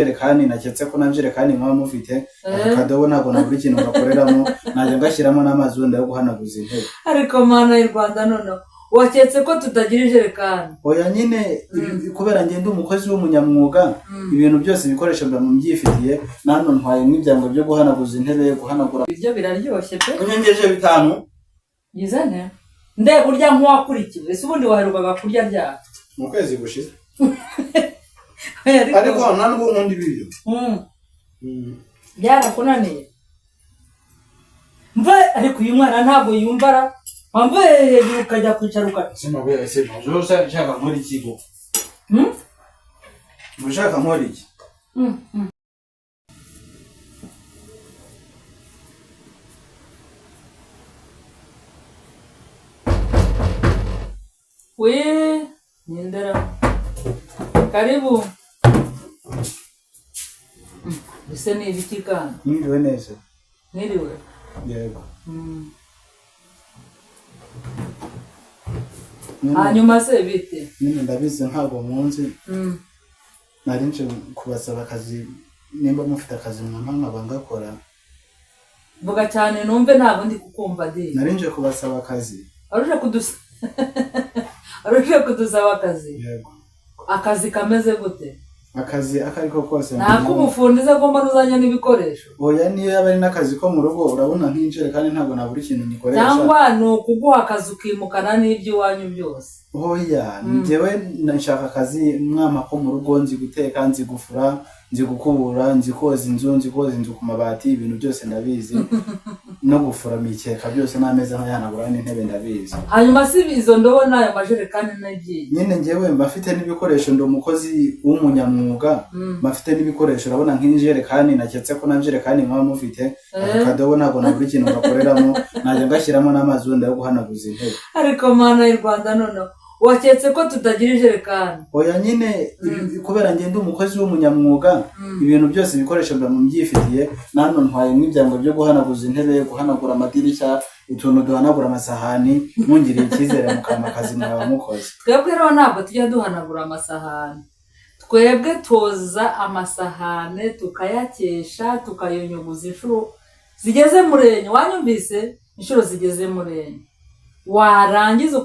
Jerekani naketse ko najerekani mwa mufite akadobo ntago naburi ikintu bakoreramo naje ngashyiramo n'amazi wenda yo guhanaguza intebe. Ariko mana y'u Rwanda none waketse ko tutagira ijerekani. Oya nyine kubera ngende umukozi w'umunyamwuga ibintu byose bikoresho bya mu byifitiye nano ntwaye n'ibyango byo guhanaguza intebe guhanagura. Ibyo biraryoshye pe. Unyengeje 5 Yizane nde burya nk'uwakurikiwe ese ubundi waherukaga kurya rya mu kwezi gushize. Ariko ntabwo nkunda ibiryo. Byarakunaniye. Mva ariko uyu mwana ntabwo yumvara. Wambaye ukajya kwicaruka. Simabera sema. Josa nshaka muri kigo. Mushaka muri iki? We Nindera. Karibu. Ese ni ibiki kana? Niriwe neza. Niriwe. Yego. Hanyuma se bite? Nini ndabizi ntabwo munzi. Narinje kubasaba akazi nimba mufite akazi nkaba ngakora. Vuga cyane numve ntabwo ndi kukumva de. Narinje kubasaba akazi. Aruje kudusaba akazi. Yego. Akazi kameze gute? Akazi akariko kose. Nako umufundize agomba nuzanya n'ibikoresho. Oya niyo yaba ari n'akazi ko mu rugo urabona nk'injerekani ntabwo naburi ikintu nikoresha. Cyangwa no kuguha akazi ukimukana n'ibyo wanyu byose. Oya njyewe nashaka akazi mwama ko mu rugo nzi guteka nzi gufura nzi gukubura nzi koza inzu ku mabati ibintu byose ndabizi no gufura mikeka byose n'ameza nkayanagura n'intebe ndabizi. Hanyuma si izo ndobo nayo majerekani nagiye. Nyine njyewe mbafite n'ibikoresho ndo umukozi w'umunyamwuga mbafite n'ibikoresho urabona nk'injerekani naketse ko najerekani mwa mufite akadobo ntago naburi ikintu bakoreramo naje ngashyiramo n'amazi wenda yo guhanaguza intebe. Ariko mana y'u Rwanda none waketse ko tutagira ijerekani. Oya nyine kubera ngende umukozi w'umunyamwuga ibintu byose bikoresho bya mu byifitiye nano ntwaye n'ibyango byo guhanaguza intebe guhanagura amadirishya utuntu duhanagura amasahani mungiriye ikizere mukamakazi mwaba mukoze. Twebwe rero ntabwo tujya duhanagura amasahani. Twebwe toza amasahane tukayakesha tukayonyuguza inshuro zigeze murenye. Wanyumvise inshuro zigeze murenye. Warangiza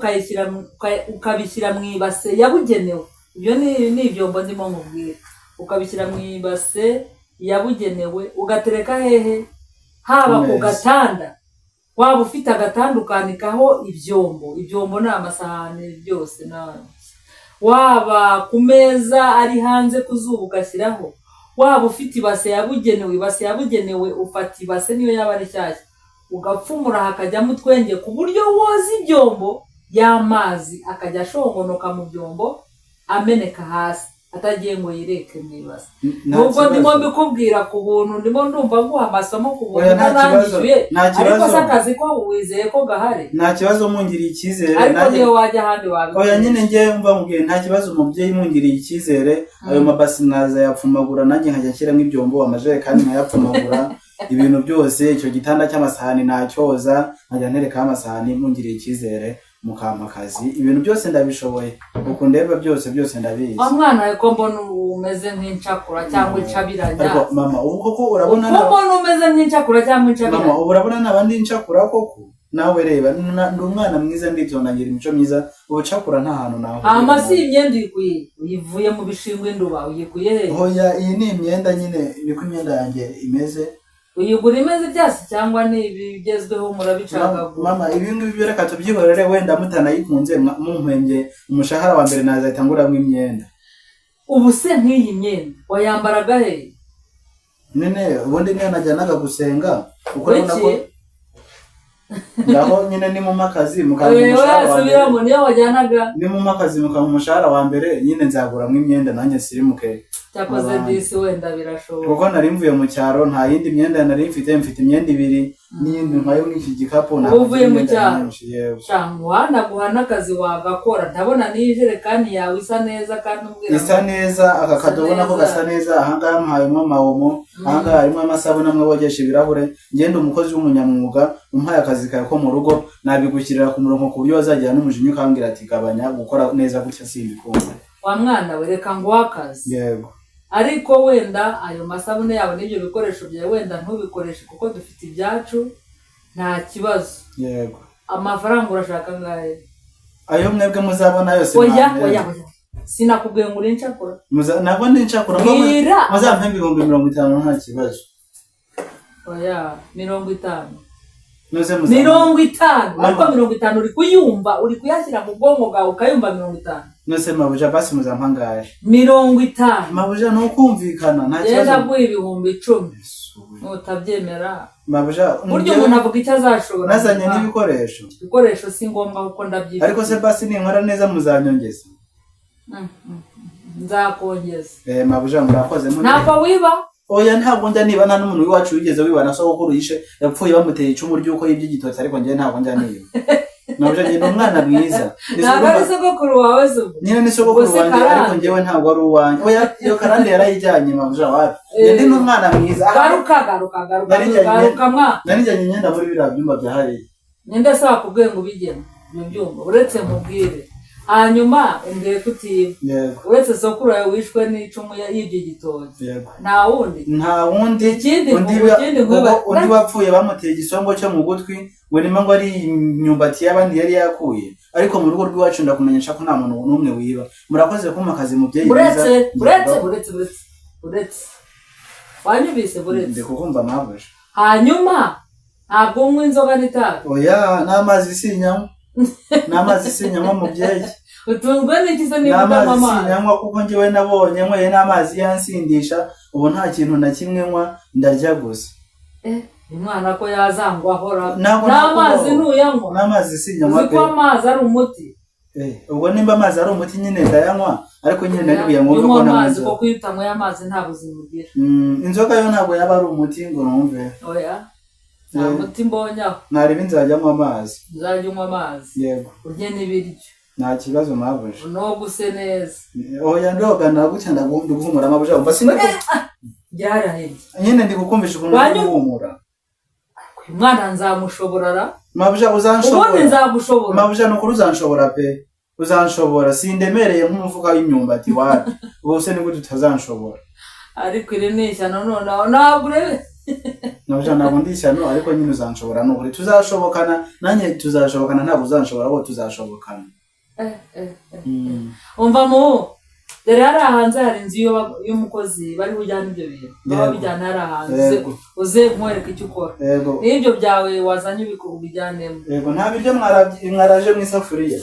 ukabishyira mu ibase yabugenewe. Ibyo ni ibyombo ndimo mubwira. Ukabishyira mu ibase yabugenewe ugatereka hehe haba ku gatanda. Waba ufite agatanda ukanikaho ibyombo ni amasahane byose nawe. Waba ku meza ari hanze ku zuba ugashyiraho. Waba ufite ibase yabugenewe ufata ibase niyo yaba ari shyashya ugapfumura hakajyamo utwenge ku buryo woza ibyombo y'amazi akajya ashongonoka mu byombo ameneka hasi atagiye ngo yireke mu ibase. Nubwo ndimo mbikubwira ku buntu ndimo ndumva guha amasomo ku buntu ntangishyuye ariko se akazi ko wizeye ko gahari. Nta kibazo mungiriye ikizere ariko niyo wajya ahandi wabikora. Oya nyine ngiye mva mubwiye nta kibazo umubyeyi mungiriye ikizere ayo mabasi naza yapfumagura nanjye nkajya nshyiramo ibyombo amajerekani nkayapfumagura ibintu byose icyo gitanda cy'amasahani nacyoza nkajya ntereka amasahani mungiriye ikizere mukamakazi ibintu byose ndabishoboye uko ndeba byose ndabizi. Mwana ko mbona umeze nk'incakura cyangwa incabiranya. Ariko mama ubu koko urabona ko mbona umeze nk'incakura cyangwa incabiranya. Mama ubu urabona nabandi incakura koko nawe reba ndi umwana mwiza nditondagira imico myiza ubucakura nta hantu naho. Amasi imyenda uyivuye mu bishingwe nduba uyikuye he? Oya iyi ni imyenda nyine niko imyenda yanjye imeze. Uyigura imeze byase cyangwa ni ibigezweho murabicagagura? Mama ibingibi byo reka tubyihorere wenda mutanayikunze mumpembye umushahara wa mbere nazahita nguramo imyenda. Ubu se nk'iyi myenda wayambaraga he? Nene ubundi niyo najyanaga gusenga uko urabona ko ngaho nyine ni mu makazi mukamu umushahara wa mbere. Niyo wajyanaga ni mu makazi mukamu umushahara wa mbere nyine nzaguramo imyenda nanjye sirimuke. Cyakoze disi wenda birashoboka. Kuko nari mvuye mu cyaro nta yindi myenda nari mfite 2 n'iyindi nkayo n'iki gikapu na. Uvuye mu cyaro. Cyangwa wanaguha n'akazi wagakora ndabona n'ijerekani yawe isa neza kandi umbwira. Isa neza aka kadobo nako gasa neza ahangaha mpayemo amawomo ahangaha harimo amasabune amwe bogesha ibirahure ngende umukozi w'umunyamwuga umpaye akazi kawe ko mu rugo nabigushyirira ku murongo ku buryo wazagira n'umujinya ukambwira ati gabanya gukora neza gutya simbikunda. Wa mwana we reka ngo wakazi. Yego. ariko wenda ayo masabune yawe n'ibyo bikoresho byawe wenda ntubikoreshe kuko dufite ibyacu nta kibazo. Yego. Amafaranga urashaka ngahe? Ayo mwebwe muzabona yose. Oya. Sinakubwiye ngo uri incakura. Nabwo ndi incakura. Muzampe 50 nta kibazo. Oya, 50. Noze muzampe 50. Ariko 50 uri kuyumva, uri kuyashyira mu bwonko bwawe ukayumva 50. Nose mabuja basi muzampa ngahe? 50. Mabuja no kumvikana nta kibazo. Yenda bwo 10,000. Utabyemera. Mabuja buryo umuntu avuga icyo azashobora. Nazanye n'ibikoresho. Ibikoresho si ngombwa kuko ndabyifite. Ariko se basi ninkora neza muzanyongeza. Nzakongeza. Mabuja murakoze muri. Ntabwo wiba? Oya ntabwo njya niba nta n'umuntu wacu wigeze wibana sogokuru yishe yapfuye bamuteye icumu ry'uko y'iby'igitotsi ariko njye ntabwo njya niba. Mabuja ngenda umwana mwiza. Ntabwo ari sogokuru wawe zo. Nyine ni sogokuru wanjye ariko njyewe ntabwo ari uwanjye. Oya iyo karande yarayijyanye Mabuja wapi. Ndi n'umwana mwiza. Garuka mwa. Narijyanye imyenda muri biriya byumba bya hariya. Nyenda saba kubwiye ngo ubigene mu byumba uretse mubwire. Hanyuma imbere kutiba. Yego. Uretse sokuru yawe wishwe n'icumu y'ibyo gitoki. Yego. Nta wundi. Undi wapfuye bamuteye igisongo cyo mu gutwi ngo nima ngo ari imyumbati y'abandi yari yakuye ariko mu rugo rw'iwacu ndakumenyesha ko nta muntu n'umwe wiba. Murakoze kumpa akazi mubyeyi mwiza. Uretse. Wanyubise buretse. Ndikukumva Mabuja. Hanyuma ntabwo unywa inzoga n'itabi. Oya n'amazi sinyanywa. N'amazi sinyanywa mubyeyi. Utunzwe n'iki se niba utanywa amazi? N'amazi sinyanywa kuko njyewe nabonye nyweye n'amazi yansindisha ubu nta kintu na kimwe nywa ndarya gusa. Umwana ko yazangwa ahora. N'amazi ntuyanywa. N'amazi sinyanywa pe. Uzi ko amazi ari umuti. Ubwo nimba amazi ari umuti nyine ndayanywa ariko nyine nari buyanywa kuko amazi ko kwitamwe amazi nta buzima ugira. Inzoga yo ntabwo yaba ari umuti ngo numve. Oya. Nta muti mbonyaho. Nari binzajya nywa amazi. Uzajya unywa amazi. Yego. Urye n'ibiryo. Nta kibazo Mabuja. Unoguse neza. Oya ndoga nagutya ndaguhumura Mabuja umva sinako. Byarahebye. Nyine ndi gukumvisha ukuntu guhumura. Umwana nzamushoborara. Mabuja uzanshobora. Ubundi nzagushobora. Mabuja no kuri uzanshobora pe. Uzanshobora sindemereye nk'umufuka w'imyumbati wapi. Bose ni gute utazanshobora. Ariko iri nishyano none ntabwo urebe. Mabuja ntabwo ndishyano ariko nyine uzanshobora n'ukuri tuzashobokana nanjye tuzashobokana ntabwo uzanshobora bo tuzashobokana. Umva mu dore hari ahanze hari inzu y'umukozi bari bujyana ibyo bintu baba bijyana hari ahanze uze nkwereka icyo ukora n'ibyo byawe wazanye ubijyanemo. Yego nta biryo mwaraje mu isafuriya.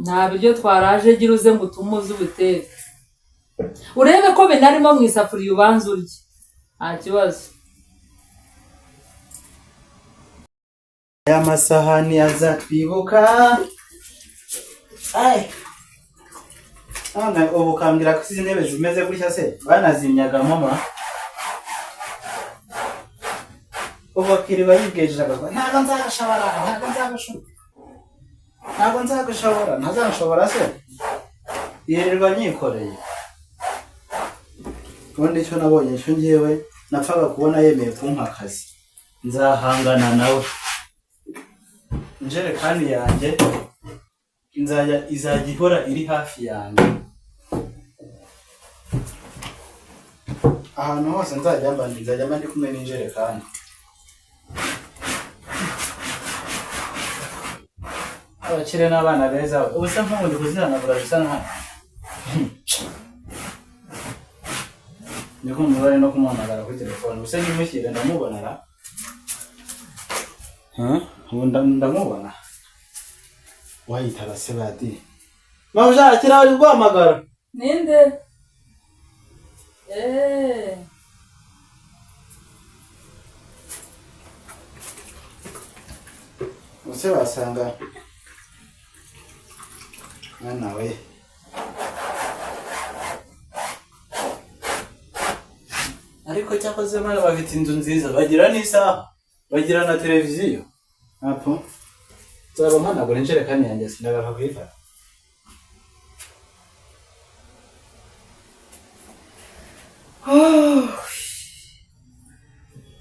Nta biryo twaraje gira uze ngo utumuze ubiteke urebe ko binarimo mu isafuriya ubanza urye nta kibazo. Aya masahani azatwibuka. Ubu kambwira ko izi ntebe zimeze gutya se banazimyaga mama. Ubu akiriba yibwejeje agakora ntabwo nzagashobora ntazanshobora se yirirwa nyikoreye. Ubundi icyo nabonye cyo njyewe napfaga kubona yemeye kumpa akazi nzahangana nawe. Injerekani yanjye izajya ihora iri hafi yanjye ahantu hose nzajya mba ndi kumwe n'injerekani. Abakire n'abana beza ubu se nk'ubu ndi kuzihanagura bisa nabi. Ndi kumva bari no kumuhamagara kuri telefone ubuse ntimushyire ndamubonera. Ubu ndamubona wayitaba se badi. Mabuja akira ari guhamagara. Ninde? Use wasanga nawe ariko cyakoze mara bafite inzu nziza bagira n'isaha bagira na televiziyo. Apo zaba mpanagura injerekani yanjye sindagaruka kuyifata.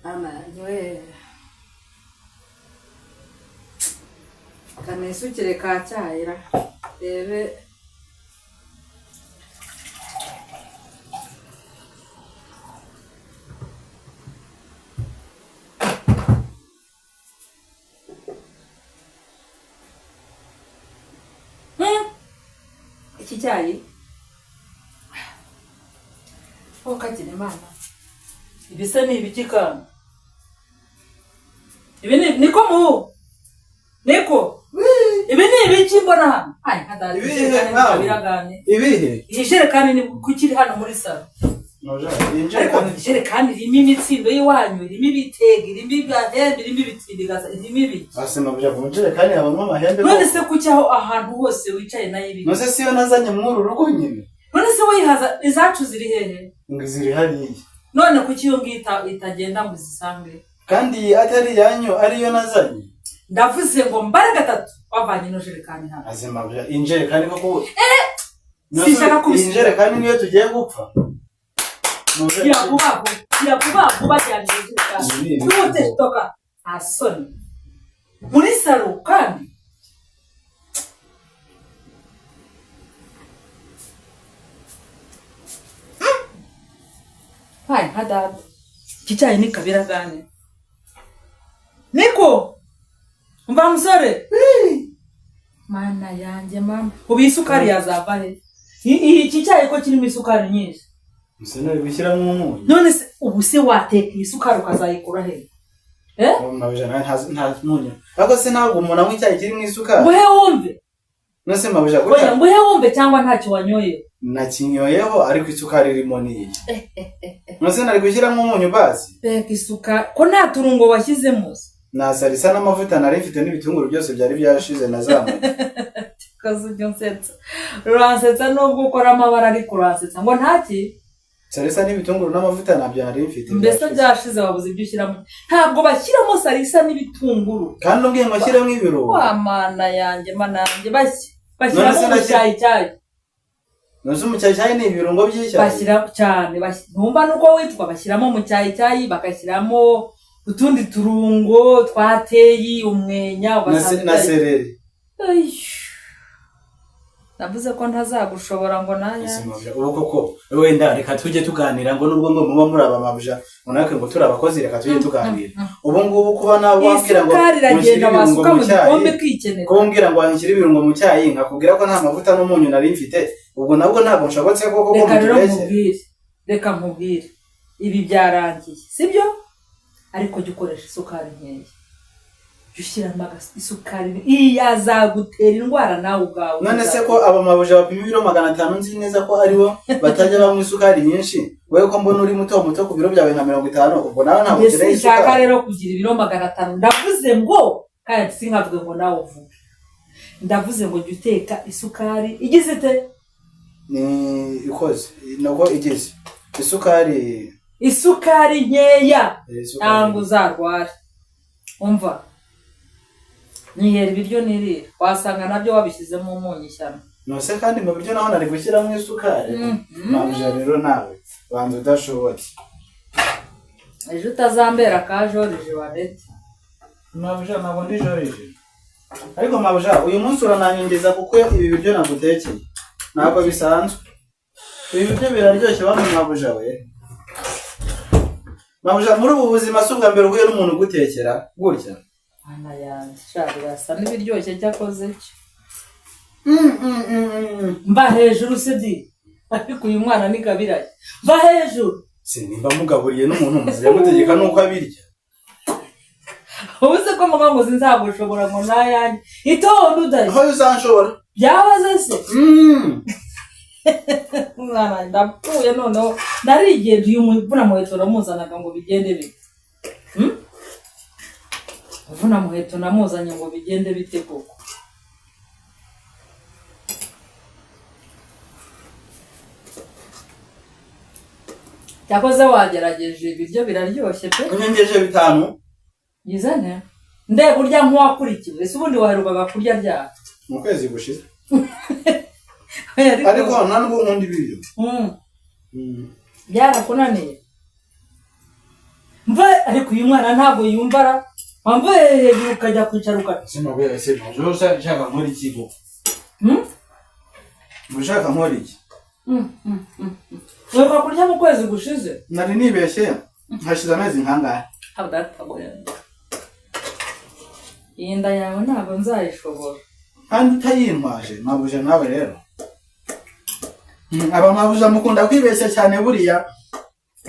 Amanwe kanisukire ka cyahira rebe iki cyayi kagira imana ibise ni ibiki kandi ibi niko niko ibi ni ibiki mbona hano ibihe ijerekani ni kukiri hano muri salo ijerekani irimo imitsindo y'iwanyu irimo ibitega irimo ibihembe irimo ibitindigaza irimo ibiki ijerekani habamo amahembe none se kucyaho ahantu hose wicaye nayo ibiki none se siyo nazanye mw'uru rugo nyine none se wihaza izacu ziri hehe ngo ziri hariya none kuki iyo ngiyo itagenda ngo izisange kandi atari yanyu ariyo nazanye ndavuze ngo mbare gatatu wavanye ino jerekani hano azima bya injerekani koko sishaka kubisa injerekani niyo tugiye gupfa kiravuba cyane jerekani twute toka asoni muri salo kandi hai hada kicaye ni kabira gane niko umva musore mana yanjye mama ubu isukari yazava he iki cyayi ko kirimo isukari nyinshi musene bishyiramo umunyu none se ubu se wateka isukari ukazayikura he mabujana nta munyu ariko se ntabwo umuntu anywa icyayi kirimo isukari muhe wumve nose mabujana oya muhe wumve cyangwa ntacyo wanyoye nakinyoyeho ariko isukari irimo niyi nose nari gushyiramo umunyu basi peka isukari ko nta turungo washyizemo nasarisa n'amavuta nari mfite n'ibitunguru byose byari byashize nazamuye kazujyo nsetsa ruransetsa nubwo ukora amabara ariko ruransetsa ngo ntaki sarisa n'ibitunguru n'amavuta nabyo nari mfite mbese byashize wabuze ibyo ushyiramo ntabwo bashyiramo sarisa n'ibitunguru kandi ubwiye ngo ashyiremo ibirungo mana yanjye bashyiramo mu cyayi nose mu cyayi ni ibirungo by'icyayi bashyira cyane ntumva nuko witwa bashyiramo mu cyayi bagashyiramo utundi turungo twateyi umwenya na sereri navuze ko ntazagushobora ngo naya ubu koko wenda reka tujye tuganira ngo nubwo ngo muba muri abamabuja munake ngo turi abakozi reka tujye tuganira ubu ngubu kuba nabo wambwira ngo iragenda basuka mu gikombe kwikenera ko wambwira ngo anshyire ibirungo mu cyayi nkakubwira ko nta mavuta n'umunyu nari mfite ubwo nabwo ntabwo nshobotse koko reka nkubwire ibi byarangiye sibyo ariko jya ukoresha isukari nkeya ushyiramo isukari yazagutera indwara nawe ubwawe none se ko abamabuja bapima ibiro 500 nzi neza ko aribo batajya banywa isukari nyinshi wewe ko mbona uri muto ku biro byawe nka 50 ubwo nawe ntabwo ukeneye isukari nshaka rero kugira ibiro 500 ndavuze ngo kandi sinkavuge ngo nawe uvuge ndavuze ngo jya uteka isukari igize te ni ikoze nako igize isukari nkeya ntabwo uzarwara umva nihera ibiryo nirira wasanga nabyo wabishyizemo umunyu ishyano nose kandi mu biryo naho nari gushyiramo isukari mabuje rero nawe banza udashobotse ejo utazambera ka Joriji waretse mabuje ntabwo ndi Joriji ariko mabuje uyu munsi urananyindiza kuko ibi biryo nagutekeye ntabwo bisanzwe ibi biryo biraryoshye bamwe mabuje we mabuje muri ubu buzima si ubwa mbere uhuye n'umuntu ugutekera gutya ana yanjye birasa n'ibiryoshye cyakoze cyo mba hejuru se di ariko uyu mwana ni kabiraye mba hejuru sinimba mugaburiye n'umuntu muzajya mutegeka nuko abirya ubu se ko mvuga ngo sinzagushobora ngo nayanjye itondo udaye aho uzanshobora byabaze se mwana ndapfuye noneho narigenda uyu muvuna muheto namuzanaga ngo bigende bite muvuna muheto namuzanye ngo bigende bite koko cyakoze wagerageje ibiryo biraryoshye pe unyengeje 5 yizane ndeba urya nk'uwakurikiwe ese ubundi waherukaga kurya ryari mu kwezi gushize ariko ntabwo nkunda ibiryo byarakunaniye mva ariko uyu mwana ntabwo yumvara wambaye hejuru ukajya kwicara ukajya ushaka nkora ikigo ushaka nkora iki uheruka kurya mu kwezi gushize nari nibeshye hashize amezi nkangahe iyi nda yawe ntabwo nzayishobora kandi utayintwaje mabuje nawe rero aba mabuja mukunda kwibeshya cyane buriya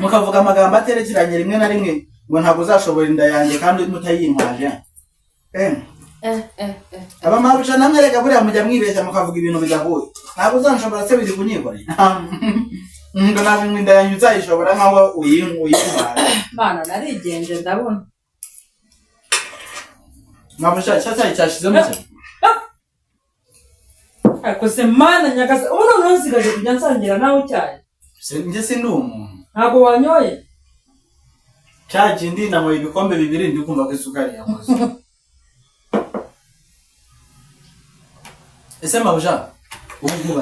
mukavuga amagambo aterekeranye rimwe na rimwe ngo ntabwo uzashobora inda yanjye kandi mutayinkwaje aba mabuja namwe rega buriya mujya mwibeshya mukavuga ibintu bidahuye ntabwo uzanshobora se biri kunyikoreye ngo ntabwo inda yanjye uzayishobora nkaho uyinkwaje mana narigenje ndabona mabuja cyacyayi cyashizemo cyane akose mana nyagaza ubu none nsigaje kujya nsangira nawe cyayi njye si ndi umuntu ntabwo wanyoye cyaje ndi namoye ibikombe bibiri ndi kumva ko isukari yakoze ese mabuja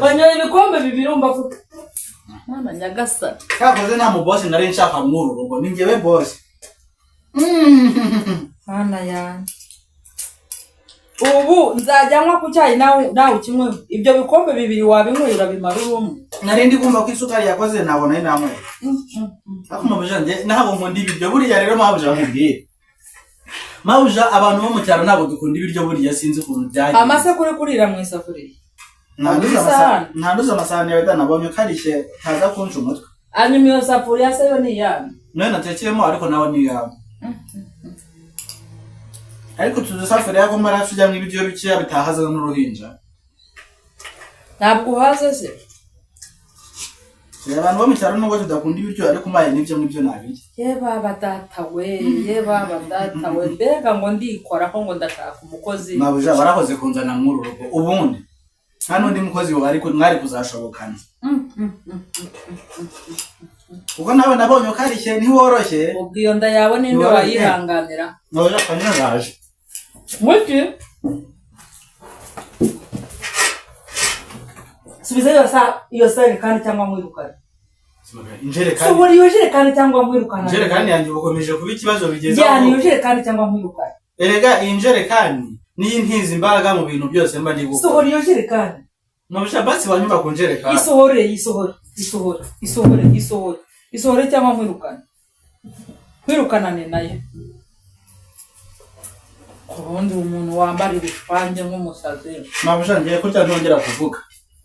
wanyoye ibikombe bibiri umva ko mana nyagasa kakoze nta mu boss nari nshaka muri rugo ni njyewe boss mana yanjye ubu nzajya nywa ku cyayi nawe ukimwe ibyo bikombe bibiri wabinyweye urabimara urumwe nari ndi kumva ko isukari yakoze nabona ari namwe ako mabuja njye ntabwo nkunda ibiryo buriya rero mabuja nkubwire mabuja abantu bo mu cyaro ntabwo dukunda ibiryo buriya sinzi ukuntu byagiye amase kuri kurira mu isafuriya ntanduza amasahani yawe danabonye karishye ntaza kunca umutwe hanyuma iyo safuriya se yo ni iyame nawe natekeyemo ariko nawe ni iyawe ariko tudusafuriya ko maracu ujyamo ibiryo bikeya bitahaza n'uruhinja ntabwo uhaze se abantu bo mu cyaro nubwo tudakunda ibiryo ariko umpaye n'ibyo ngibyo nabirya ye baba data we mbega ngo ndikoraho ngo ndashaka umukozi mabuja warakoze kunzana nk'uru rugo ubundi nta n'undi mukozi wawe ariko mwari kuzashobokana kuko nawe nabonye ukarishye ntiworoshye ubwo iyo nda yawe ninde wayihanganira mabuja kanyaraje muti subiza iyo jerekani cyangwa mwirukana injerekani subura iyo jerekani cyangwa mwirukana injerekani yanjye bukomeje kuba ikibazo bigeze aho iyo jerekani cyangwa mwirukana erega iyi njerekani niyo intiza imbaraga mu bintu byose mba ndi gukora subura iyo jerekani mabuja basi wanyuma ku njerekani isohore cyangwa mwirukanane nayo kurundi umuntu wambara ibishwanje nk'umusazi mabuja ngiye kurya ntongera kuvuga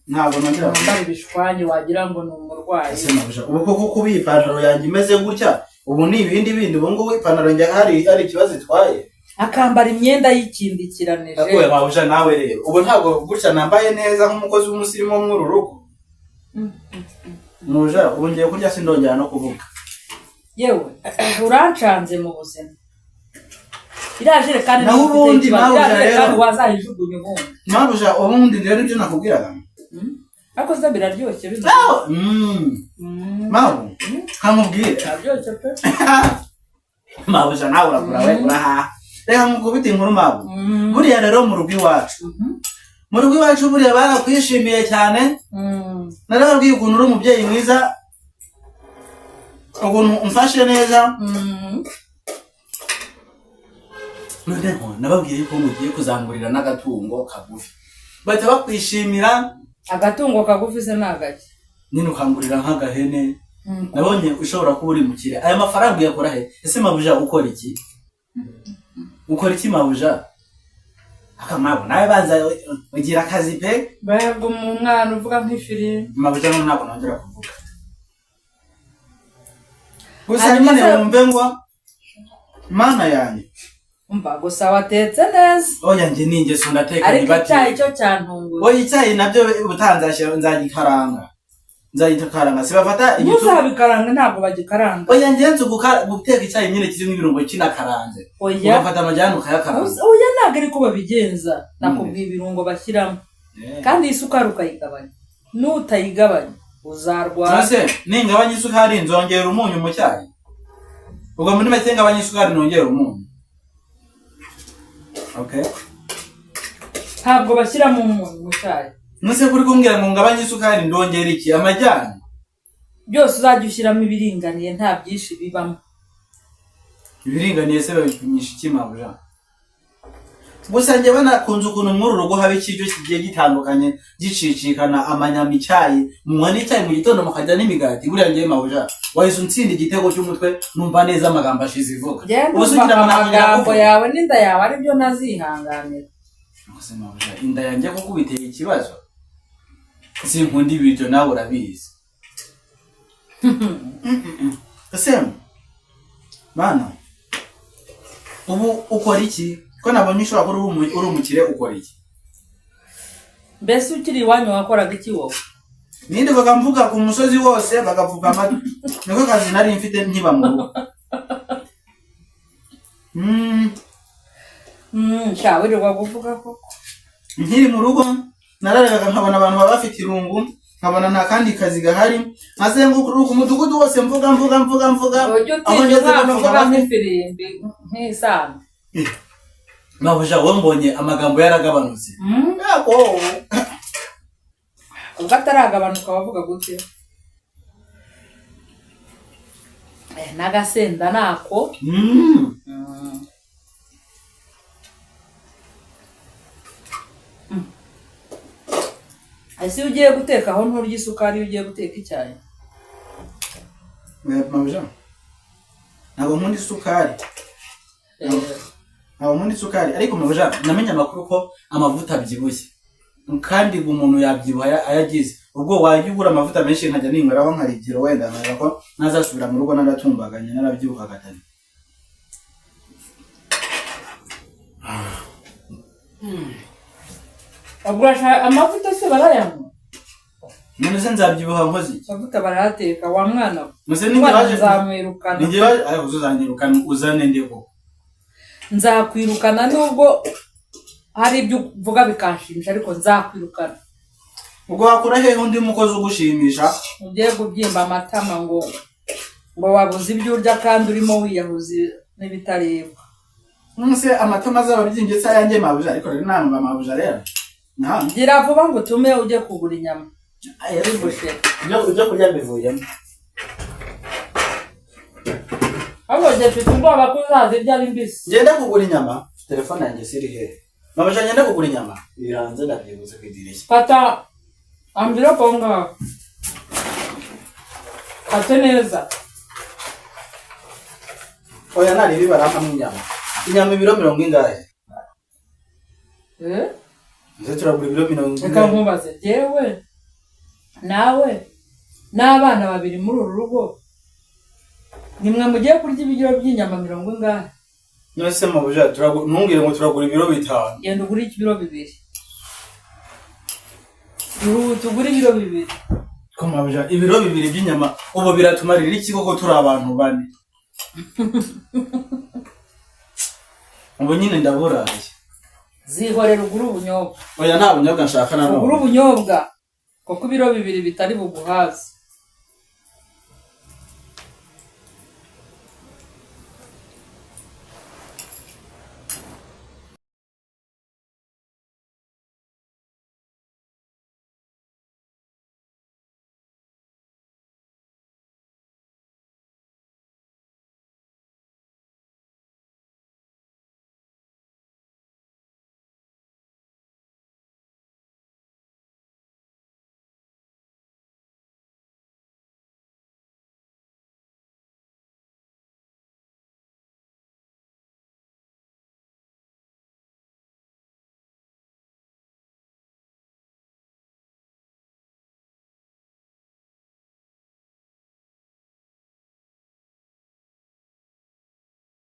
ntabwo nongera wambara ibishwanje wagira ngo ni umurwayi ese mabuja ubu koko kuba iyi pantaro yanjye imeze gutya ubu ni ibindi ubu ngubu ipantaro yanjye hari ikibazo itwaye akambara imyenda y'ikindikiranije akoye mabuja nawe rero ubu ntabwo gutya nambaye neza nk'umukozi w'umusirimu wo mw'uru rugo mabuja ubu ngiye kurya sindongera no kuvuga yewe urancanze mu buzima iriya jerekani naho ubundi mabuja rero wazayijugunya ubundi mabuja ubundi rero ibyo nakubwiraga ariko zo biraryoshye mabu nkamubwire biraryoshye pe mabuja nawe urakura we urahaha reka mukubite inkuru mabu buriya rero mu rugo iwacu buriya barakwishimiye cyane narababwiye ukuntu uri umubyeyi mwiza ukuntu umfashe neza noneho nababwiye yuko mugiye kuzangurira n'agatungo kagufi bahita bakwishimira agatungo kagufi se nagake nyine ukangurira nk'agahene nabonye ushobora kuba uri mukire aya mafaranga uyakora he ese mabuja ukora iki mabuja akamabu nawe banza ugira akazi pe mbega umwana uvuga nk'ifiri mabuja none ntabwo nongera kuvuga gusa nyine wumve ngo mana yanjye umva gusa watetse neza oya njye ningeso ndateka ariko icyayi cyo cyantunguye oya icyayi nabyo utanzashyira nzagikaranga sibafata igitutu muzabikaranga ntabwo bagikaranga oya ngenze guteka icyayi nyine kirimo ibirungo kinakaranze ugafata amajyane ukayakaranga oya ntabwo ariko babigenza nakubwiye ibirungo bashyiramo kandi isukari ukayigabanya n'utayigabanya uzarwara ningabanya isukari nzongera umunyu mu cyayi ubwo muri make ngabanya isukari nongera umunyu okay ntabwo bashyiramo umunyu mu cyayi nuse kuri kumbwira ngo ngabanye isukari ndongera iki amajyane byose uzajya ushyiramo ibiringaniye nta byinshi bibamo ibiringaniye se babipimisha iki mabuja gusa njye banakunze ukuntu mw'uru rugo haba ikiryo kigiye gitandukanye gicicikana amanyama icyayi munywa n'icyayi mu gitondo mukajya n'imigati buriya njyewe mabuja wahise untsinda igitego cy'umutwe numva neza amagambo ashize ivuga amagambo yawe n'inda yawe aribyo nazihanganira inda yanjye kuko ubiteye ikibazo sinkunda ibiryo nawe urabizi. Ese bana ubu ukora iki ko nabonye ushobora kuba uri umukire ukora iki? Mbese ukiri iwanyu wakoraga iki wowe? Ninde bakamvuga ku musozi wose bagavuga amatu niko kazi nari mfite nkiba mu rugo. Shawe rwa kuvuga ko nkiri mu rugo nararaga nkabona abantu baba bafite irungu, nkabona nta kandi kazi gahari, nkazenguruka umudugudu wose mvuga aho ngeze kuvuga nk'ifirimbi nk'isano. Mabuja wombonye amagambo yaragabanutse. Yako ubwo ataragabanuka wavuga gute? Nagasenda nako. Ese ugiye guteka aho nturya isukari ugiye guteka icyayi? Mabuja ntabwo nkunda isukari. Ntabwo nkunda isukari ariko mabuja namenye amakuru ko amavuta abyibushye kandi umuntu yabyibuha ayagize. Ubwo wajya ugura amavuta menshi nkajya ninyweraho nkarigiro wenda naza ko nazasubira mu rugo naratumbaganye narabyibuha gatani. Agurasha amavuta se barayanywa? None se nzabyibuha nkozi? Amavuta barayateka wa mwana we. Muse ningibaje nzamwirukana. Ningibaje ayo uzanyirukana uzane ndeko. Nzakwirukana nubwo hari ibyo uvuga bikanshimisha ariko nzakwirukana. Ubwo wakora hehe undi mukozi ugushimisha? Ugiye kubyimba amatama ngo wabuze ibyo urya kandi urimo wiyahuze n'ibitareba. Nse amatama azababyimbye se yanjye mabuja ariko rero namba mabuja rero. Gira vuba ngo tume ujye kugura inyama. Ari bushe. Ujya kurya bivuyemo. Abaje tutubwa kuzaza ibyo ari mbisi. Ngenda kugura inyama. Telefone yanjye siri he. Mabuja ngenda kugura inyama. Iranze ndabyibuze kwidirishya. Fata ambiro ponga. Fata neza. Oya nari bibarama inyama. Inyama ibiro 70. Nze turagura ibiro 70. Reka nkubaze jewe nawe n'abana babiri muri uru rugo nimwe mugiye kurya ibiro by'inyama 70. Nose mabuja ntungire ngo turagura ibiro 5. Yenda ugura ibiro 2. Tugura ibiro 2. Ko mabuja ibiro 2 by'inyama ubu biratumarira iki koko turi abantu bane? Ubu nyine ndaburaye. Zihorera ugura ubunyobwa. Oya nta bunyobwa nshaka na none. Ugura ubunyobwa kuko ibiro 2 bitari buguhaza.